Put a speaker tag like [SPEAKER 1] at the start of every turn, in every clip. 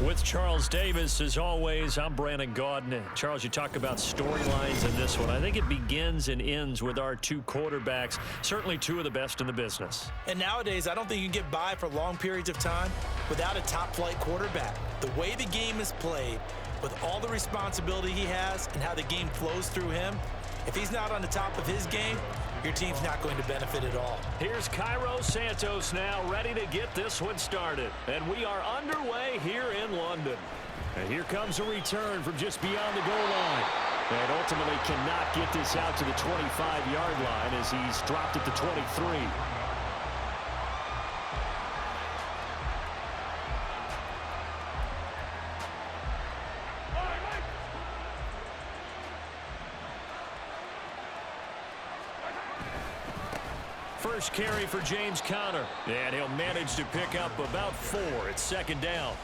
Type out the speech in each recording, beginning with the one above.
[SPEAKER 1] With Charles Davis, as always, I'm Brandon Gaudin. Charles, you talk about storylines in this one. I think it begins and ends with our two quarterbacks, certainly two of the best in the business.
[SPEAKER 2] And nowadays, I don't think you can get by for long periods of time without a top-flight quarterback. The way the game is played, with all the responsibility he has and how the game flows through him, if he's not on the top of his game, your team's not going to benefit at all.
[SPEAKER 1] Here's Cairo Santos now, ready to get this one started. And we are underway here in London. And here comes a return from just beyond the goal line. And ultimately cannot get this out to the 25-yard line as he's dropped at the 23. First carry for James Conner, and he'll manage to pick up about 4 at second down.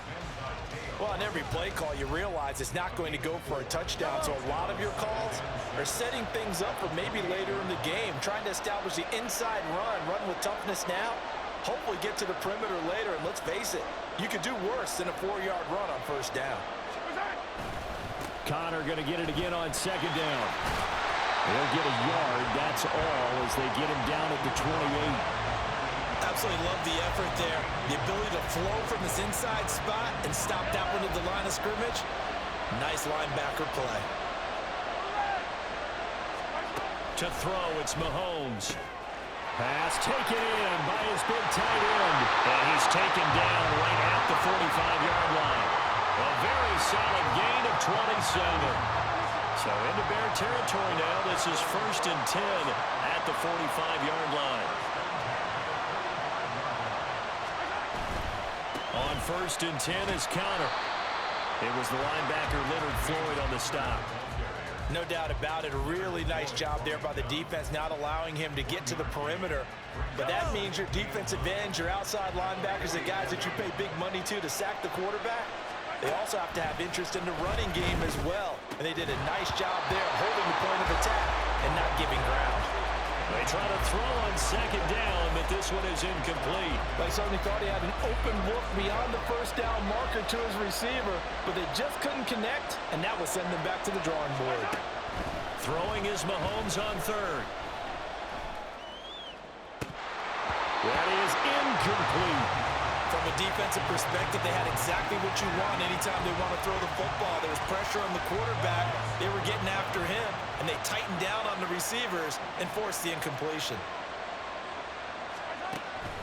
[SPEAKER 2] Well, on every play call, you realize it's not going to go for a touchdown, so a lot of your calls are setting things up for maybe later in the game, trying to establish the inside run with toughness now, hopefully get to the perimeter later, and let's face it, you could do worse than a 4-yard run on first down.
[SPEAKER 1] Conner going to get it again on second down. They'll get a yard, that's all, as they get him down at the 28.
[SPEAKER 2] Absolutely love the effort there. The ability to flow from his inside spot and stop that one at the line of scrimmage. Nice linebacker play.
[SPEAKER 1] To throw, it's Mahomes. Pass taken in by his big tight end. And he's taken down right at the 45-yard line. A very solid gain of 27. So into Bear territory now. This is 1st and 10 at the 45-yard line. On 1st and 10 is Conner. It was the linebacker Leonard Floyd on the stop.
[SPEAKER 2] No doubt about it. A really nice job there by the defense, not allowing him to get to the perimeter. But that means your defensive ends, your outside linebackers, the guys that you pay big money to sack the quarterback, they also have to have interest in the running game as well. And they did a nice job there holding the point of attack and not giving ground.
[SPEAKER 1] They try to throw on second down, but this one is incomplete.
[SPEAKER 2] They certainly thought he had an open look beyond the first down marker to his receiver, but they just couldn't connect, and that will send them back to the drawing board.
[SPEAKER 1] Throwing is Mahomes on third. That is incomplete.
[SPEAKER 2] From a defensive perspective, they had exactly what you want anytime they want to throw the football. There was pressure on the quarterback. They were getting after him, and they tightened down on the receivers and forced the incompletion.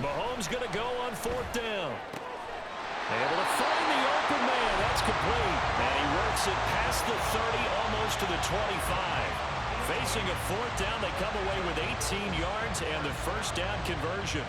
[SPEAKER 1] Mahomes going to go on 4th down. Able to find the open man. That's complete. And he works it past the 30, almost to the 25. Facing a 4th down, they come away with 18 yards and the first down conversion.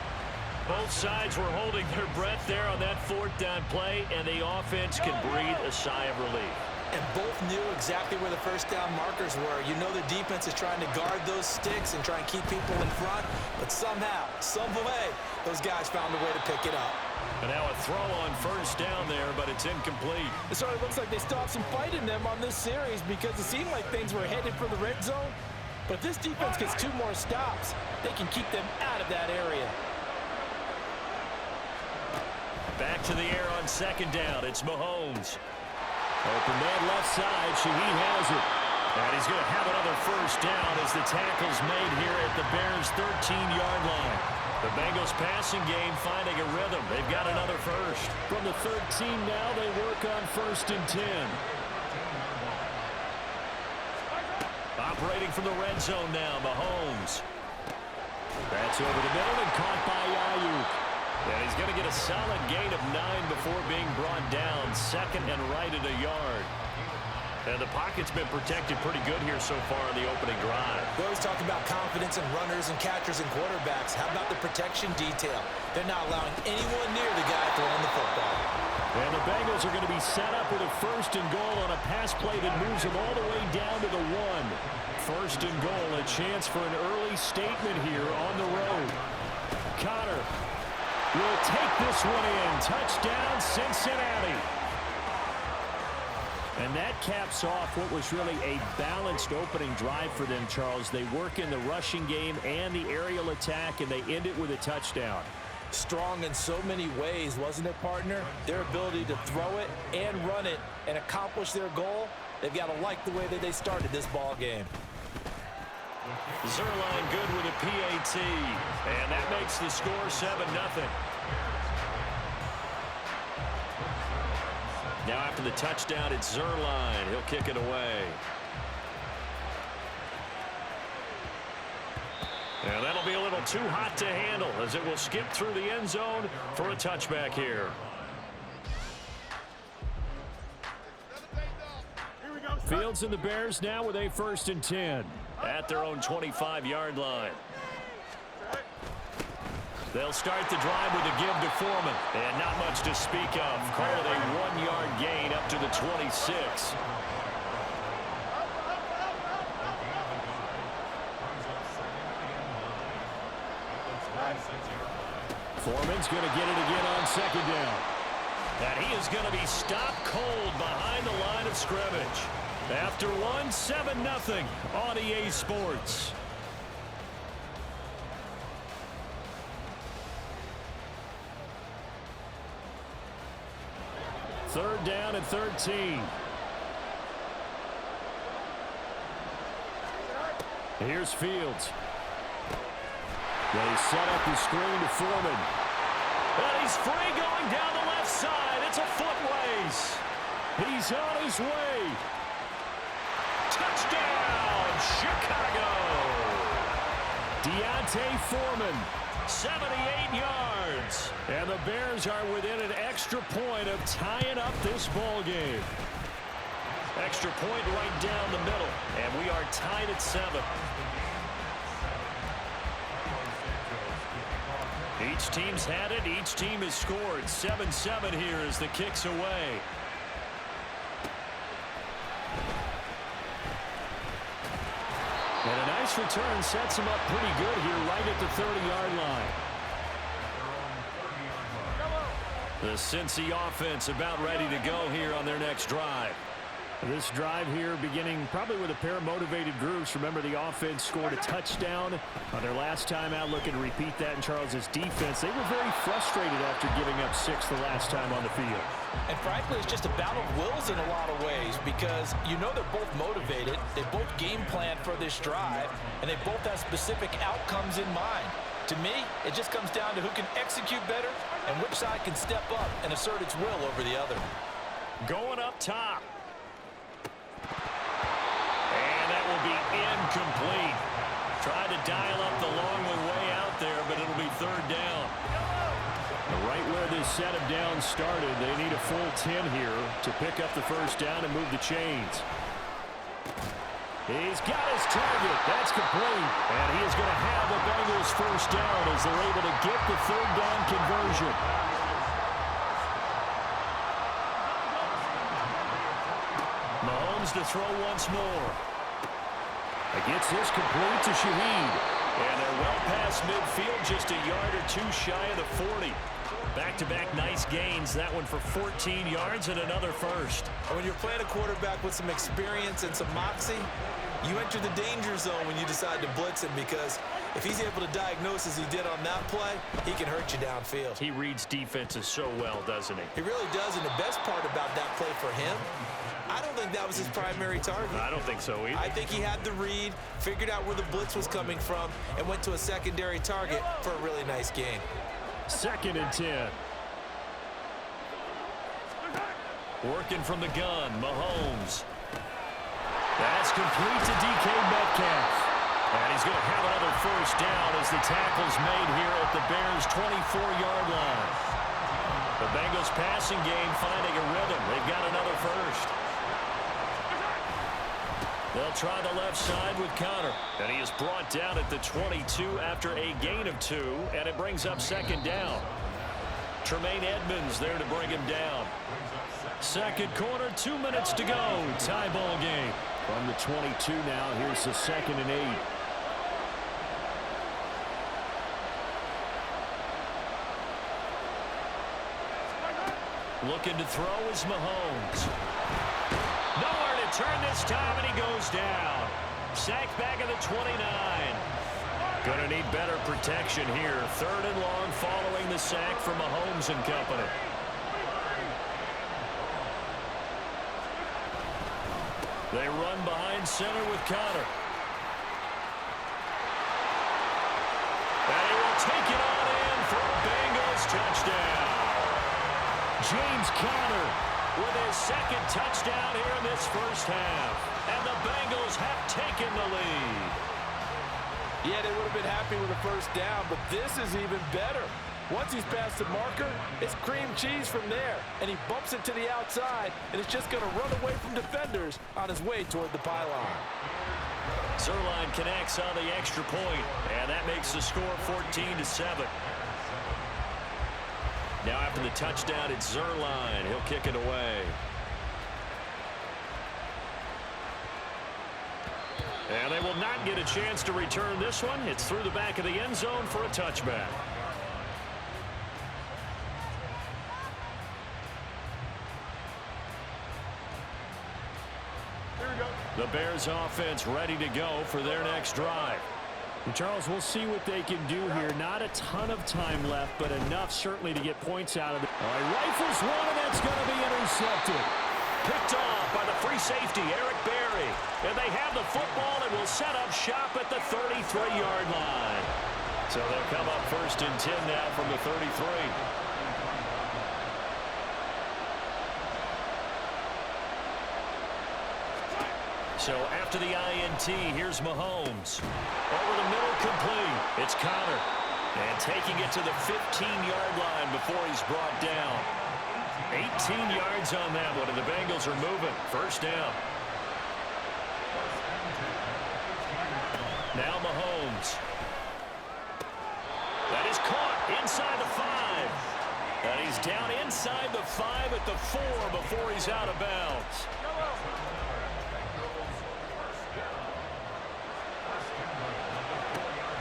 [SPEAKER 1] Both sides were holding their breath there on that 4th down play, and the offense can breathe a sigh of relief.
[SPEAKER 2] And both knew exactly where the first down markers were. You know the defense is trying to guard those sticks and try and keep people in front, but somehow, some way, those guys found a way to pick it up.
[SPEAKER 1] And now a throw on first down there, but it's incomplete.
[SPEAKER 2] It sort of looks like they stopped some fight in them on this series because it seemed like things were headed for the red zone. But if this defense gets 2 more stops, they can keep them out of that area.
[SPEAKER 1] Back to the air on second down. It's Mahomes. Open man left side. He has it. And he's going to have another first down as the tackle's made here at the Bears' 13-yard line. The Bengals passing game finding a rhythm. They've got another first. From the 13 now, they work on 1st and 10. Operating from the red zone now, Mahomes. That's over the middle and caught by Ayuk. And he's going to get a solid gain of 9 before being brought down. 2nd and right at a yard. And the pocket's been protected pretty good here so far in the opening drive.
[SPEAKER 2] We always talk about confidence in runners and catchers and quarterbacks. How about the protection detail? They're not allowing anyone near the guy throwing the football.
[SPEAKER 1] And the Bengals are going to be set up with a 1st and goal on a pass play that moves them all the way down to the 1. 1st and goal, a chance for an early statement here on the road. Conner will take this one in. Touchdown, Cincinnati. And that caps off what was really a balanced opening drive for them, Charles. They work in the rushing game and the aerial attack, and they end it with a touchdown.
[SPEAKER 2] Strong in so many ways, wasn't it, partner? Their ability to throw it and run it and accomplish their goal, they've got to like the way that they started this ball game.
[SPEAKER 1] Zerline good with a PAT, and that makes the score 7-0. Now after the touchdown, it's Zerline. He'll kick it away. And that'll be a little too hot to handle as it will skip through the end zone for a touchback here. Fields and the Bears now with a 1st and 10 at their own 25-yard line. They'll start the drive with a give to Foreman. And not much to speak of. Call it a 1-yard gain up to the 26. Foreman's going to get it again on 2nd down. And he is going to be stopped cold behind the line of scrimmage. After 7-0 on EA Sports. Third down and 13. Here's Fields. They set up the screen to Foreman. And he's free going down the left side. It's a foot race. He's on his way. Touchdown, Chicago. Deontay Foreman, 78 yards. And the Bears are within an extra point of tying up this ball game. Extra point right down the middle. And we are tied at 7. Each team's had it. Each team has scored. 7-7 here as the kick's away. And a nice return sets him up pretty good here right at the 30-yard line. The Cincy offense about ready to go here on their next drive. This drive here beginning probably with a pair of motivated groups. Remember, the offense scored a touchdown on their last time out. Looking to repeat that in Charles's defense. They were very frustrated after giving up 6 the last time on the field.
[SPEAKER 2] And frankly, it's just a battle of wills in a lot of ways because you know they're both motivated. They both game plan for this drive, and they both have specific outcomes in mind. To me, it just comes down to who can execute better and which side can step up and assert its will over the other.
[SPEAKER 1] Going up top. And that will be incomplete. Tried to dial up the long way out there, but it'll be 3rd down. Right where this set of downs started, they need a full 10 here to pick up the 1st down and move the chains. He's got his target. That's complete. And he is going to have the Bengals 1st down as they're able to get the 3rd down conversion. Mahomes to throw once more. He gets this complete to Shaheed. And they're well past midfield, just a yard or 2 shy of the 40. Back-to-back nice gains. That one for 14 yards and another 1st.
[SPEAKER 2] When you're playing a quarterback with some experience and some moxie, you enter the danger zone when you decide to blitz him because if he's able to diagnose as he did on that play, he can hurt you downfield.
[SPEAKER 1] He reads defenses so well, doesn't he?
[SPEAKER 2] He really does, and the best part about that play for him, I don't think that was his primary target.
[SPEAKER 1] I don't think so either.
[SPEAKER 2] I think he had the read, figured out where the blitz was coming from, and went to a secondary target for a really nice gain.
[SPEAKER 1] 2nd and 10. Working from the gun, Mahomes. That's complete to DK Metcalf. And he's going to have another 1st down as the tackle's made here at the Bears' 24-yard line. The Bengals passing game finding a rhythm. They've got another 1st. They'll try the left side with Connor. And he is brought down at the 22 after a gain of 2. And it brings up 2nd down. Tremaine Edmonds there to bring him down. 2nd quarter, 2 minutes to go. Tie ball game. From the 22 now, here's the 2nd and 8. Looking to throw is Mahomes. Nowhere to turn this time, and he goes down. Sacked back at the 29. Going to need better protection here. 3rd and long following the sack from Mahomes and company. They run behind center with Connor. And he will take it on in for a Bengals touchdown. James Conner with his 2nd touchdown here in this first half. And the Bengals have taken the lead.
[SPEAKER 2] Yeah, they would have been happy with a first down, but this is even better. Once he's past the marker, it's cream cheese from there. And he bumps it to the outside, and it's just going to run away from defenders on his way toward the pylon.
[SPEAKER 1] Zerline connects on the extra point, and that makes the score 14-7. Now after the touchdown, it's Zerline. He'll kick it away. And they will not get a chance to return this one. It's through the back of the end zone for a touchback. The Bears offense ready to go for their next drive.
[SPEAKER 3] And Charles, we'll see what they can do here. Not a ton of time left, but enough certainly to get points out of it.
[SPEAKER 1] Rifles one, and that's going to be intercepted. Picked off by the free safety, Eric Berry. And they have the football and will set up shop at the 33-yard line. So they'll come up 1st and 10 now from the 33. So after the INT, here's Mahomes. Over the middle, complete. It's Connor. And taking it to the 15-yard line before he's brought down. 18 yards on that one, and the Bengals are moving. 1st down. Now Mahomes. That is caught inside the 5. And he's down inside the 5 at the 4 before he's out of bounds.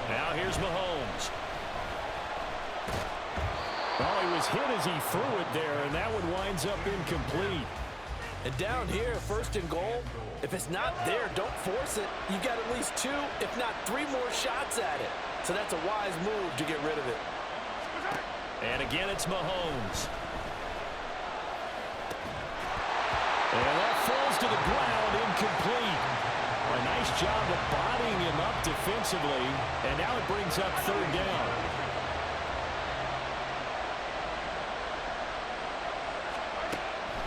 [SPEAKER 1] Now here's Mahomes.
[SPEAKER 3] Oh, he was hit as he threw it there, and that one winds up incomplete.
[SPEAKER 2] And down here, 1st and goal, if it's not there, don't force it. You got at least 2, if not 3 more shots at it. So that's a wise move to get rid of it.
[SPEAKER 1] And again, it's Mahomes.
[SPEAKER 3] And that falls to the ground, incomplete. A nice job of bodying him up defensively, and now it brings up 3rd down.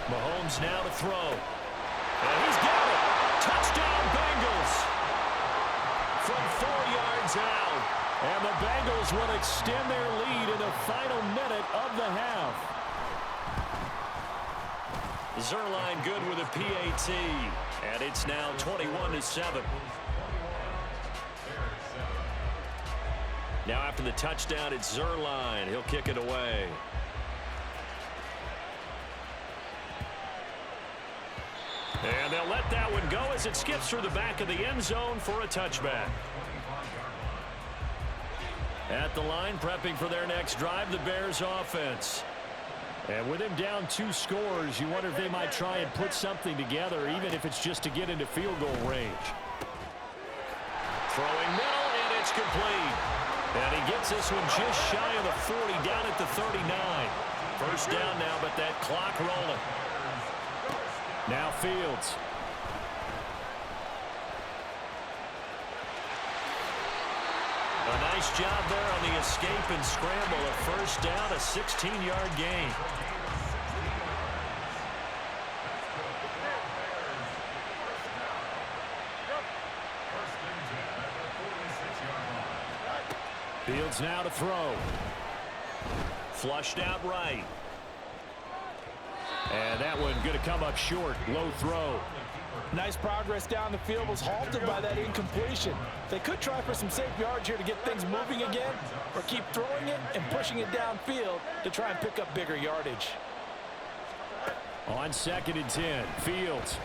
[SPEAKER 1] Mahomes now to throw. And he's got it. Touchdown, Bengals. From 4 yards out. And the Bengals will extend their lead in the final minute of the half. Zerline good with a PAT. And it's now 21-7. Now after the touchdown, it's Zerline. He'll kick it away. And they'll let that one go as it skips through the back of the end zone for a touchback. At the line, prepping for their next drive, the Bears offense. And with him down 2 scores, you wonder if they might try and put something together, even if it's just to get into field goal range. Throwing middle, and it's complete. And he gets this one just shy of the 40, down at the 39. 1st down now, but that clock rolling. Now Fields. A nice job there on the escape and scramble. A 1st down, a 16-yard gain. Fields now to throw. Flushed out right. And that one going to come up short. Low throw.
[SPEAKER 2] Nice progress down the field, was halted by that incompletion. They could try for some safe yards here to get things moving again, or keep throwing it and pushing it downfield to try and pick up bigger yardage.
[SPEAKER 3] On 2nd and 10, Fields.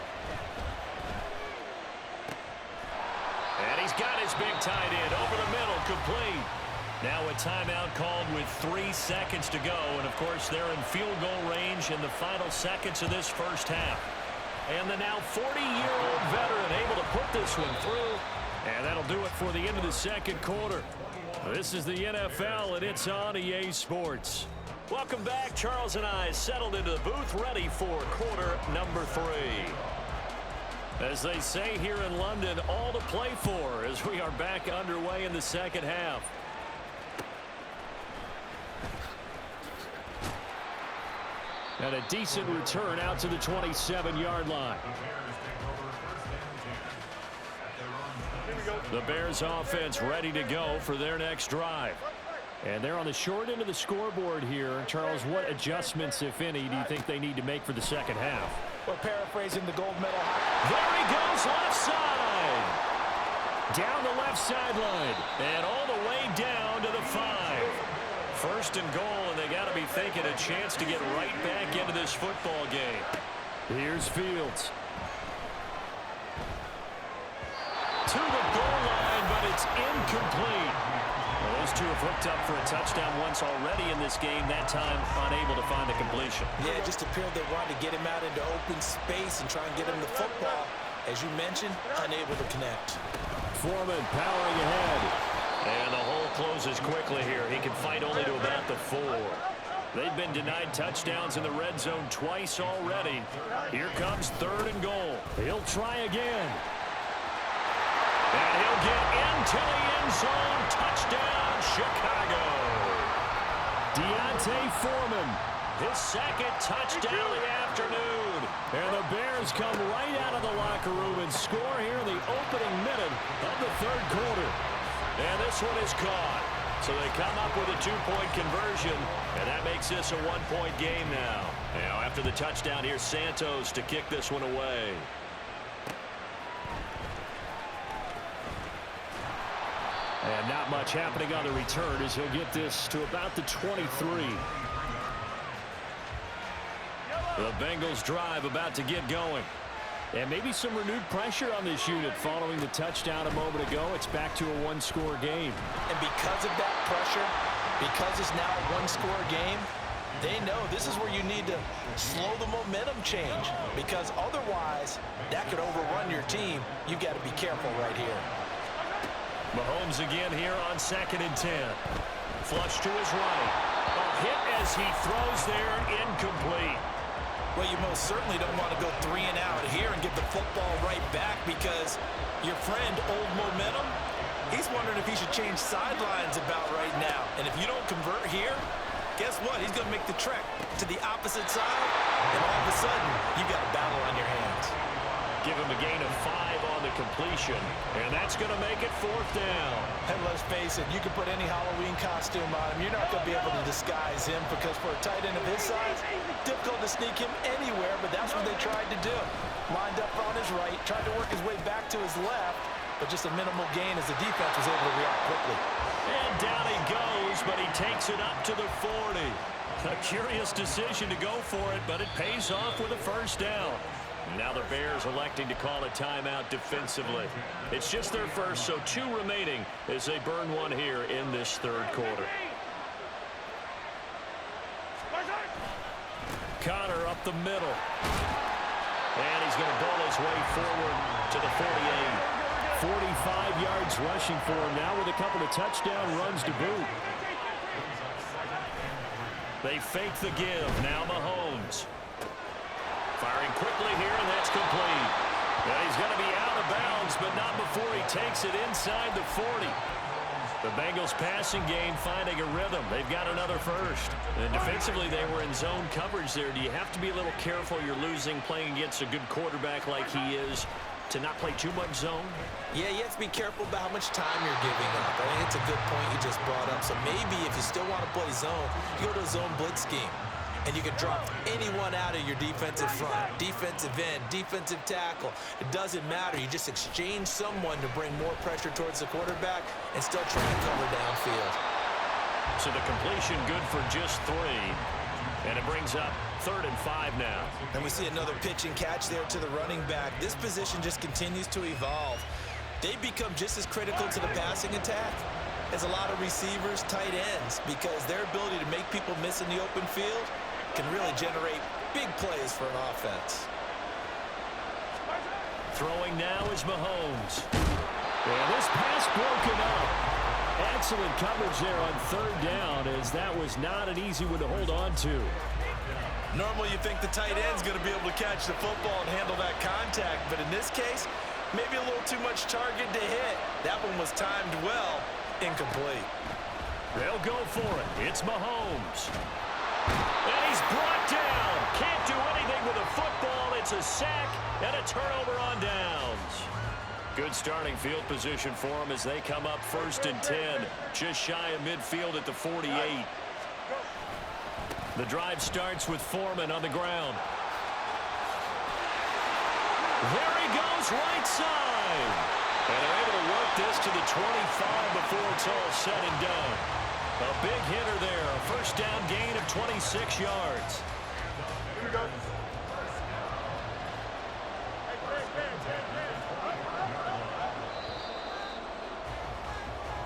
[SPEAKER 1] And he's got his big tight end over the middle, complete. Now a timeout called with 3 seconds to go. And, of course, they're in field goal range in the final seconds of this first half. And the now 40-year-old veteran able to put this one through
[SPEAKER 3] And that'll do it for the end of the second quarter. This is the NFL, and it's on EA Sports.
[SPEAKER 1] Welcome back. Charles and I settled into the booth, ready for quarter number 3. As they say here in London, all to play for as we are back underway in the second half. And a decent return out to the 27-yard line. The Bears offense ready to go for their next drive. And they're on the short end of the scoreboard here. Charles, what adjustments, if any, do you think they need to make for the second half?
[SPEAKER 2] Well, paraphrasing the gold medal.
[SPEAKER 1] There he goes, left side. Down the left sideline. And all the way down to the 5. First and goal, and they got to be thinking a chance to get right back into this football game.
[SPEAKER 3] Here's Fields.
[SPEAKER 1] To the goal line, but it's incomplete. Well, those two have hooked up for a touchdown once already in this game, that time unable to find the completion.
[SPEAKER 2] Yeah, it just appeared they wanted to get him out into open space and try and get him the football. As you mentioned, unable to connect.
[SPEAKER 3] Foreman powering ahead.
[SPEAKER 1] And the hole closes quickly here. He can fight only to about the 4. They've been denied touchdowns in the red zone twice already. Here comes third and goal.
[SPEAKER 3] He'll try again.
[SPEAKER 1] And he'll get into the end zone. Touchdown, Chicago.
[SPEAKER 3] Deontay Foreman.
[SPEAKER 1] His second touchdown of the afternoon.
[SPEAKER 3] And the Bears come right out of the locker room and score here in the opening minute of the third quarter.
[SPEAKER 1] And this one is caught. So they come up with a 2-point conversion, and that makes this a 1-point game now. Now after the touchdown, here's Santos to kick this one away.
[SPEAKER 3] And not much happening on the return as he'll get this to about the 23.
[SPEAKER 1] The Bengals drive about to get going.
[SPEAKER 3] And maybe some renewed pressure on this unit following the touchdown a moment ago. It's back to a one-score game.
[SPEAKER 2] And because of that pressure, because it's now a one-score game, they know this is where you need to slow the momentum change. Because otherwise, that could overrun your team. You've got to be careful right here.
[SPEAKER 1] Mahomes again here on 2nd and 10. Flush to his right. A hit as he throws there, incomplete.
[SPEAKER 2] Well, you most certainly don't want to go 3 and out here and get the football right back because your friend, Old Momentum, he's wondering if he should change sidelines about right now. And if you don't convert here, guess what? He's going to make the trek to the opposite side, and all of a sudden, you've got a battle on your hands.
[SPEAKER 1] Give him a gain of 5 on the completion, and that's going to make it 4th down.
[SPEAKER 2] And let's face it, you can put any Halloween costume on him. You're not going to be able to disguise him because for a tight end of his size, difficult to sneak him anywhere, but that's what they tried to do. Lined up on his right, tried to work his way back to his left, but just a minimal gain as the defense was able to react quickly.
[SPEAKER 1] And down he goes, but he takes it up to the 40. A curious decision to go for it, but it pays off with a first down. Now the Bears electing to call a timeout defensively. It's just their first, so 2 remaining as they burn one here in this third quarter. Connor up the middle. And he's going to bowl his way forward to the 48.
[SPEAKER 3] 45 yards rushing for him now with a couple of touchdown runs to boot.
[SPEAKER 1] They fake the give. Now Mahomes. Firing quickly here, and that's complete. And he's going to be out of bounds, but not before he takes it inside the 40. The Bengals passing game finding a rhythm. They've got another first. And defensively, they were in zone coverage there. Do you have to be a little careful? You're losing playing against a good quarterback like he is to not play too much zone?
[SPEAKER 2] Yeah, you have to be careful about how much time you're giving up. I think it's a good point you just brought up. So maybe if you still want to play zone, you go to a zone blitz scheme. And you can drop anyone out of your defensive front, defensive end, defensive tackle. It doesn't matter. You just exchange someone to bring more pressure towards the quarterback and still try and cover downfield.
[SPEAKER 1] So the completion good for just 3. And it brings up 3rd and 5 now.
[SPEAKER 2] And we see another pitch and catch there to the running back. This position just continues to evolve. They become just as critical to the passing attack as a lot of receivers, tight ends, because their ability to make people miss in the open field can really generate big plays for an offense.
[SPEAKER 1] Throwing now is Mahomes.
[SPEAKER 3] And this pass broken up. Excellent coverage there on third down, as that was not an easy one to hold on to.
[SPEAKER 2] Normally you think the tight end's going to be able to catch the football and handle that contact, but in this case, maybe a little too much target to hit. That one was timed well, incomplete.
[SPEAKER 3] They'll go for it. It's Mahomes. And he's brought down. Can't do anything with a football. It's a sack and a turnover on downs. Good starting field position for them as they come up 1st and 10. Just shy of midfield at the 48. The drive starts with Foreman on the ground. There he goes, right side. And they're able to work this to the 25 before it's all said and done. A big hitter there. A first down gain of 26 yards.
[SPEAKER 4] Here we go.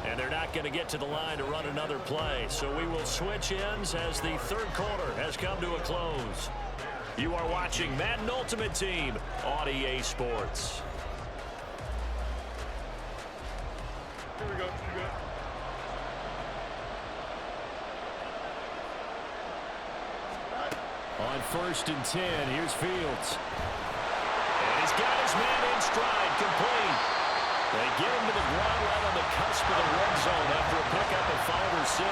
[SPEAKER 3] And they're not going to get to the line to run another play. So we will switch ends as the third quarter has come to a close. You are watching Madden Ultimate Team on EA Sports.
[SPEAKER 4] Here we go. Here we go.
[SPEAKER 3] On 1st and 10, here's Fields. And he's got his man in stride, complete. They get him to the ground right on the cusp of the red zone after a pickup of 5 or 6.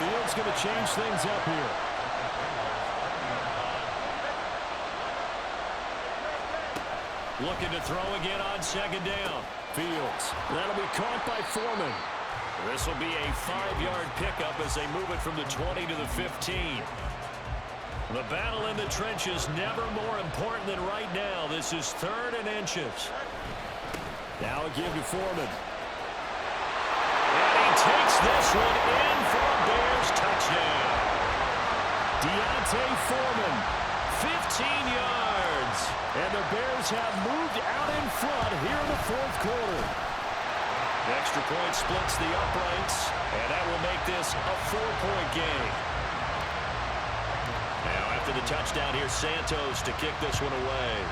[SPEAKER 3] Fields going to change things up here. Looking to throw again on 2nd down. Fields. That'll be caught by Foreman. This will be a 5-yard pickup as they move it from the 20 to the 15. The battle in the trenches never more important than right now. This is 3rd and inches. Now a give to Foreman. And he takes this one in for a Bears touchdown. Deontay Foreman, 15 yards. And the Bears have moved out in front here in the 4th quarter. The extra point splits the uprights, and that will make this a 4-point game. Now, after the touchdown, here's Santos to kick this one away.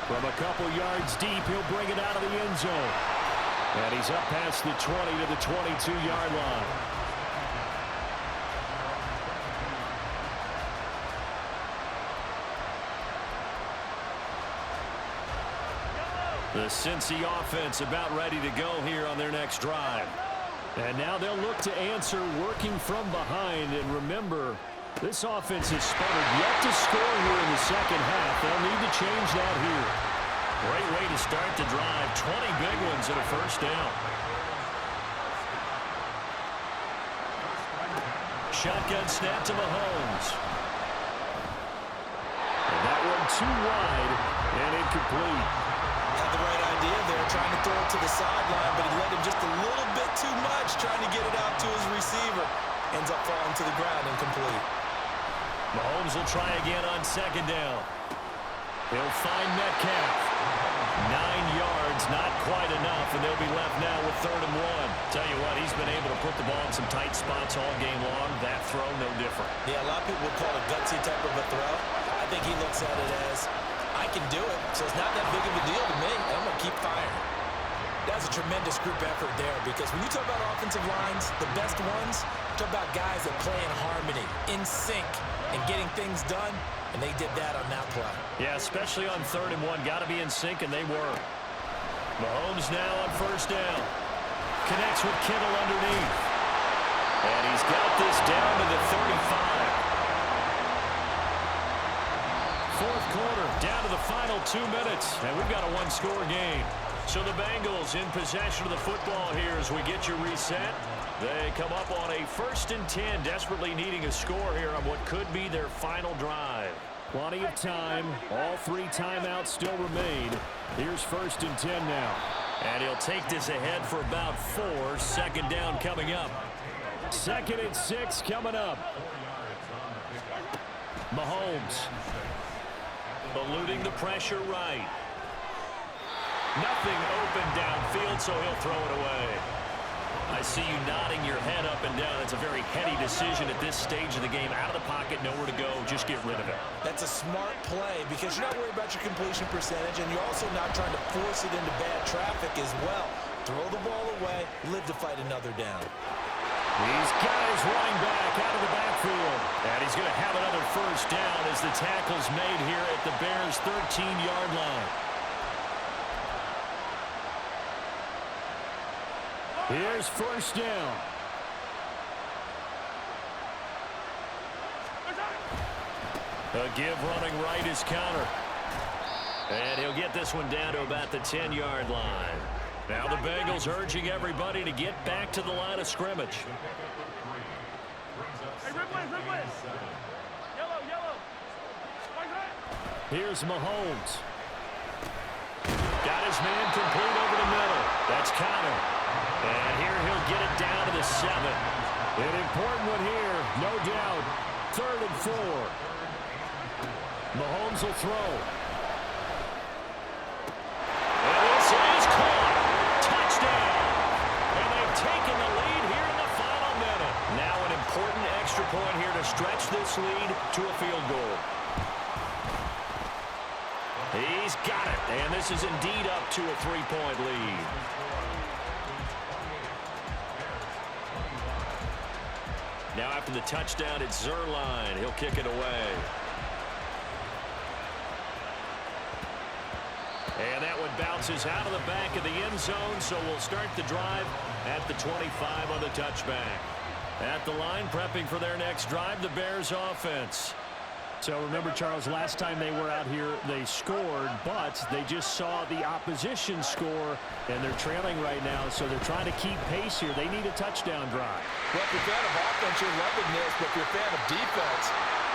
[SPEAKER 3] From a couple yards deep, he'll bring it out of the end zone. And he's up past the 20 to the 22-yard line. The Cincy offense about ready to go here on their next drive. And now they'll look to answer working from behind. And remember, this offense has sputtered yet to score here in the second half. They'll need to change that here. Great way to start the drive. 20 big ones and a first down. Shotgun snap to Mahomes. And that one too wide and incomplete.
[SPEAKER 2] Had the right idea there, trying to throw it to the sideline, but he let him just a little bit too much, trying to get it out to his receiver. Ends up falling to the ground, incomplete.
[SPEAKER 3] Mahomes will try again on 2nd down. He'll find Metcalf. 9 yards, not quite enough, and they'll be left now with 3rd and 1. Tell you what, he's been able to put the ball in some tight spots all game long. That throw, no different.
[SPEAKER 2] Yeah, a lot of people would call it a gutsy type of a throw. I think he looks at it as, I can do it, so it's not that big of a deal to me, and I'm going to keep firing. That's a tremendous group effort there, because when you talk about offensive lines, the best ones, talk about guys that play in harmony, in sync, and getting things done, and they did that on that play.
[SPEAKER 3] Yeah, especially on 3rd and 1. Got to be in sync, and they were. Mahomes now on 1st down. Connects with Kittle underneath. And he's got this down to the 35. 4th quarter, down to the final 2 minutes, and we've got a 1-score game. So the Bengals in possession of the football here as we get you reset. They come up on a 1st and 10, desperately needing a score here on what could be their final drive. Plenty of time. All 3 timeouts still remain. Here's 1st and 10 now. And he'll take this ahead for about 4. 2nd down coming up. 2nd and 6 coming up. Mahomes. Eluding the pressure right. Nothing open downfield, so he'll throw it away. I see you nodding your head up and down. It's a very heady decision at this stage of the game. Out of the pocket, nowhere to go. Just get rid of it.
[SPEAKER 2] That's a smart play because you're not worried about your completion percentage, and you're also not trying to force it into bad traffic as well. Throw the ball away, live to fight another down.
[SPEAKER 3] These guys running back out of the backfield. And he's going to have another first down as the tackle's made here at the Bears' 13-yard line. Here's first down. A give running right is counter. And he'll get this one down to about the 10-yard line. Now the Bengals urging everybody to get back to the line of scrimmage.
[SPEAKER 4] Hey, red. Yellow.
[SPEAKER 3] Here's Mahomes. Got his man complete over the middle. That's Connor. And here he'll get it down to the 7. An important one here, no doubt. 3rd and 4. Mahomes will throw. And this is caught. Touchdown. And they've taken the lead here in the final minute. Now an important extra point here to stretch this lead to a field goal. He's got it. And this is indeed up to a 3-point lead. Now after the touchdown, it's Zerline. He'll kick it away. And that one bounces out of the back of the end zone, so we'll start the drive at the 25 on the touchback. At the line, prepping for their next drive, the Bears offense.
[SPEAKER 1] So remember, Charles, last time they were out here, they scored, but they just saw the opposition score, and they're trailing right now, so they're trying to keep pace here. They need a touchdown drive.
[SPEAKER 2] Well, if you're a fan of offense, you're loving this, but if you're a fan of defense,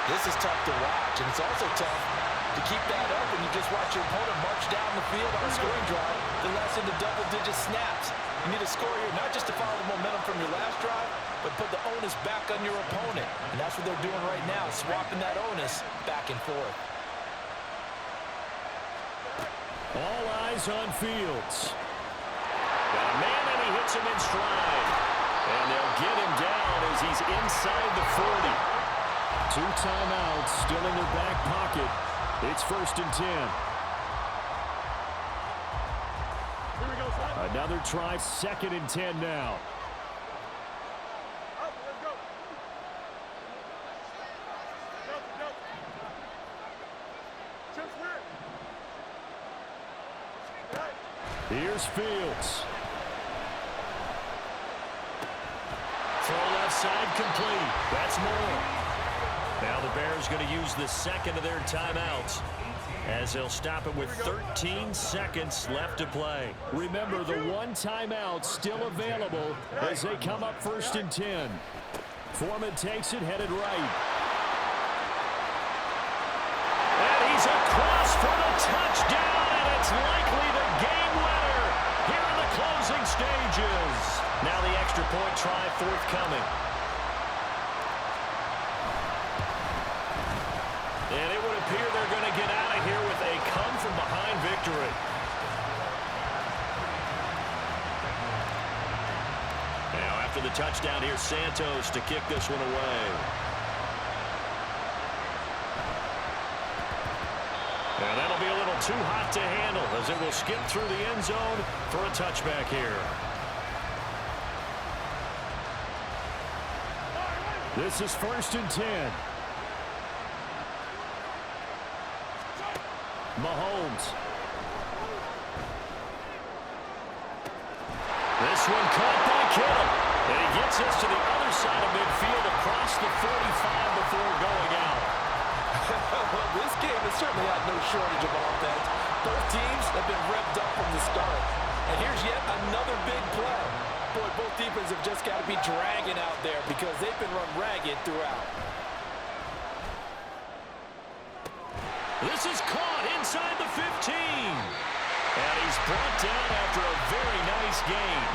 [SPEAKER 2] this is tough to watch, and it's also tough to keep that up when you just watch your opponent march down the field on a scoring drive that lasts into double-digit snaps. You need a score here, not just to follow the momentum from your last drive, but put the onus back on your opponent. And that's what they're doing right now, swapping that onus back and forth.
[SPEAKER 3] All eyes on Fields. Got a man, and he hits him in stride. And they'll get him down as he's inside the 40.
[SPEAKER 1] 2 timeouts still in their back pocket. It's 1st and 10.
[SPEAKER 4] Here we go, son.
[SPEAKER 1] Another try, 2nd and 10 now.
[SPEAKER 4] Up, let's go. Go. Chips weird. Right.
[SPEAKER 1] Here's Fields.
[SPEAKER 3] Throw left side complete. That's more. Now the Bears going to use the 2nd of their timeouts as they'll stop it with 13 seconds left to play.
[SPEAKER 1] Remember, the 1 timeout still available as they come up 1st and 10. Foreman takes it, headed right.
[SPEAKER 3] And he's across for the touchdown, and it's likely the game winner here in the closing stages. Now the extra point try forthcoming. And it would appear they're going to get out of here with a come-from-behind victory. Now, after the touchdown, here's Santos to kick this one away. And that'll be a little too hot to handle as it will skip through the end zone for a touchback here.
[SPEAKER 1] This is 1st and 10. Mahomes.
[SPEAKER 3] This one caught by Kittle. And he gets us to the other side of midfield across the 45 before going out.
[SPEAKER 2] Well, this game has certainly had no shortage of offense. Both teams have been revved up from the start. And here's yet another big play. Boy, both defenses have just got to be dragging out there because they've been run ragged throughout.
[SPEAKER 3] This is caught inside the 15. And he's brought down after a very nice game.